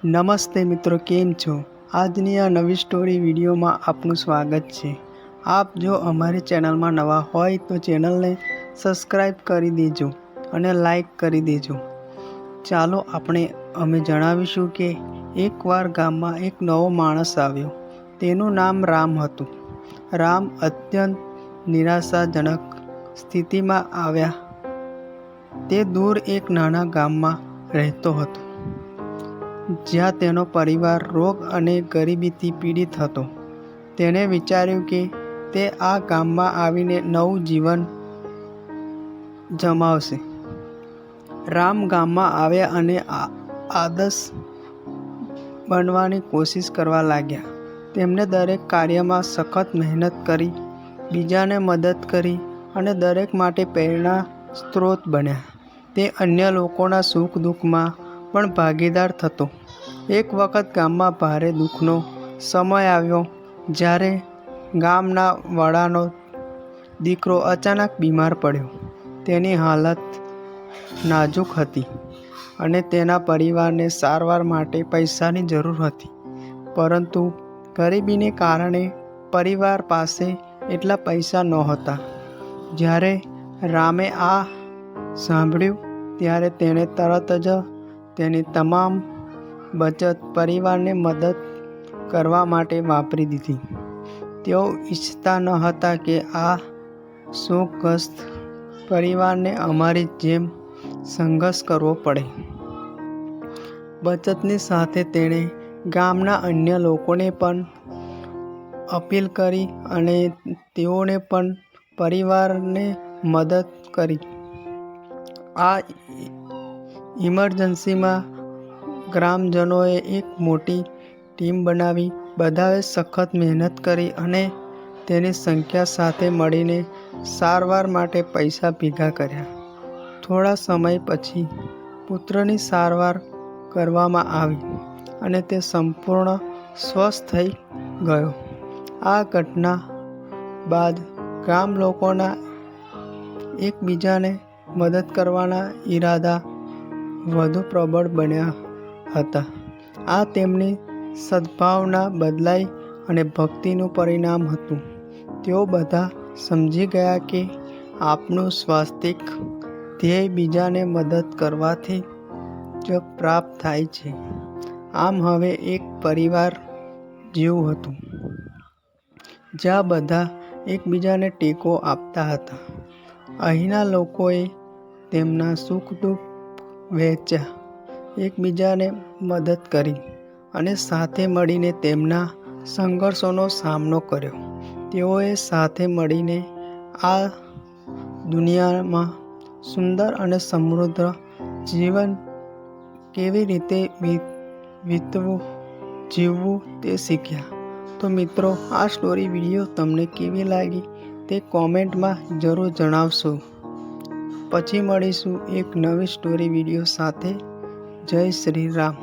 નમસ્તે મિત્રો, કેમ છો? આજની આ નવી સ્ટોરી વિડીયોમાં આપનું સ્વાગત છે। આપ જો અમારી ચેનલમાં નવા હોય તો ચેનલને સબસ્ક્રાઈબ કરી દેજો અને લાઈક કરી દેજો। ચાલો અમે જણાવીશું કે એકવાર ગામમાં એક નવો માણસ આવ્યો। તેનું નામ રામ હતું। રામ અત્યંત નિરાશાજનક સ્થિતિમાં આવ્યા। તે દૂર એક નાના ગામમાં રહેતો હતો, જ્યાં તેનો પરિવાર રોગ અને ગરીબીથી પીડિત હતો। તેણે વિચાર્યું કે તે આ ગામમાં આવીને નવું જીવન જમાવશે। રામ ગામમાં આવ્યા અને આદર્શ બનવાની કોશિશ કરવા લાગ્યા। તેમણે દરેક કાર્યમાં સખત મહેનત કરી, બીજાને મદદ કરી અને દરેક માટે પ્રેરણા સ્ત્રોત બન્યા। તે અન્ય લોકોના સુખ દુઃખમાં પણ ભાગીદાર થતો। એક વખત ગામમાં ભારે દુઃખનો સમય આવ્યો, જ્યારે ગામના વડાનો દીકરો અચાનક બીમાર પડ્યો। તેની હાલત નાજુક હતી અને તેના પરિવારને સારવાર માટે પૈસાની જરૂર હતી, પરંતુ ગરીબીને કારણે પરિવાર પાસે એટલા પૈસા નહોતા। જ્યારે રામે આ સાંભળ્યું, ત્યારે તેણે તરત જ તેની તમામ બચત પરિવારની મદદ કરવા માટે વાપરી દીધી। તેઓ ઈચ્છતા ન હતા કે આ શોકગ્રસ્ત પરિવારને અમારી જેમ સંઘર્ષ કરવો પડે। બચતની સાથે તેણે ગામના અન્ય લોકોને પણ અપીલ કરી અને તેઓને પણ પરિવારને મદદ કરી। આ ઇમરજન્સીમાં ગ્રામજનોએ એક મોટી ટીમ બનાવી, બધાએ સખત મહેનત કરી અને તેની સંખ્યા સાથે મળીને સારવાર માટે પૈસા ભેગા કર્યા। થોડા સમય પછી પુત્રની સારવાર કરવામાં આવી અને તે સંપૂર્ણ સ્વસ્થ થઈ ગયો। આ ઘટના બાદ ગામ લોકોના એકબીજાને મદદ કરવાના ઈરાદા વધુ પ્રબળ બન્યા હતા। આ તેમની સદ્ભાવના બદલાઈ અને ભક્તિનું પરિણામ હતું। તેઓ બધા સમજી ગયા કે આપણું વાસ્તવિક ધ્યેય બીજાને મદદ કરવાથી જ પ્રાપ્ત થાય છે। આમ હવે એક પરિવાર જેવું હતું, જ્યાં બધા એકબીજાને ટેકો આપતા હતા। અહીંના લોકોએ તેમના સુખ દુઃખ વહેંચ્યા, એકબીજાને મદદ કરી અને સાથે મળીને તેમના સંઘર્ષોનો સામનો કર્યો। તેઓએ સાથે મળીને આ દુનિયામાં સુંદર અને સમૃદ્ધ જીવન કેવી રીતે જીવવું તે શીખ્યા। તો મિત્રો, આ સ્ટોરી વિડીયો તમને કેવી લાગી તે કોમેન્ટમાં જરૂર જણાવશો। પછી મળીશું એક નવી સ્ટોરી વિડીયો સાથે। જય શ્રી રામ।